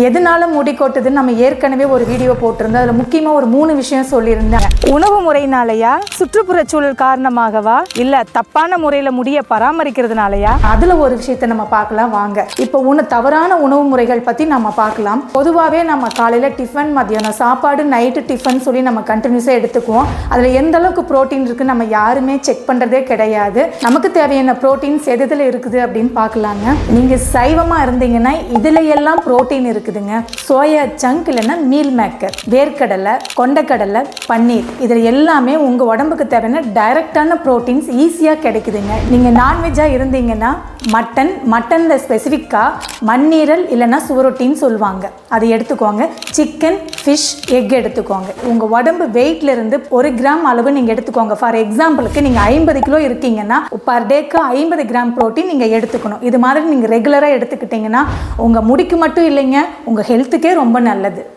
எதனால முடி கொட்டுதுன்னு நம்ம ஏற்கனவே ஒரு வீடியோ போட்டிருந்தோம். அதில் முக்கியமாக ஒரு 3 விஷயம் சொல்லியிருந்தேன். உணவு முறையினாலயா, சுற்றுப்புற சூழல் காரணமாகவா, இல்லை தப்பான முறையில் முடியை பராமரிக்கிறதுனாலயா, அதில் ஒரு விஷயத்தை நம்ம பார்க்கலாம் வாங்க. இப்போ தவறான உணவு முறைகள் பற்றி நம்ம பார்க்கலாம். பொதுவாகவே நம்ம காலையில் டிஃபன், மத்தியானம் சாப்பாடு, நைட்டு டிஃபன் சொல்லி நம்ம கண்டினியூஸாக எடுத்துக்குவோம். அதில் எந்த அளவுக்கு ப்ரோட்டீன் இருக்குன்னு நம்ம யாருமே செக் பண்ணுறதே கிடையாது. நமக்கு தேவையான ப்ரோட்டீன்ஸ் எதில் இருக்குது அப்படின்னு பார்க்கலாங்க. நீங்கள் சைவமாக இருந்தீங்கன்னா இதில் எல்லாம் ப்ரோட்டீன் இருக்குதுங்க. சோயா சங்க் இல்லைன்னா மீல் மேக்கர், வேர்க்கடலை, கொண்டைக்கடலை, பன்னீர், இதில் எல்லாமே உங்கள் உடம்புக்கு தேவையான டைரக்டான ப்ரோட்டீன்ஸ் ஈஸியாக கிடைக்குதுங்க. நீங்கள் நான்வெஜ்ஜாக இருந்தீங்கன்னா மட்டனில் ஸ்பெசிஃபிக்காக மண்ணீரல் இல்லைன்னா சுவரொட்டின்னு சொல்லுவாங்க, அதை எடுத்துக்கோங்க. சிக்கன், ஃபிஷ், எக் எடுத்துக்கோங்க. உங்கள் உடம்பு வெயிட்லேருந்து 1 கிராம் அளவு நீங்கள் எடுத்துக்கோங்க. ஃபார் எக்ஸாம்பிளுக்கு நீங்கள் 50 கிலோ இருக்கீங்கன்னா பர் டேக்கு 50 கிராம் ப்ரோட்டீன் நீங்கள் எடுத்துக்கணும். இது மாதிரி நீங்கள் ரெகுலராக எடுத்துக்கிட்டிங்கன்னா உங்கள் முடிக்கு மட்டும் இல்லைங்க, உங்கள் ஹெல்த்துக்கே ரொம்ப நல்லது.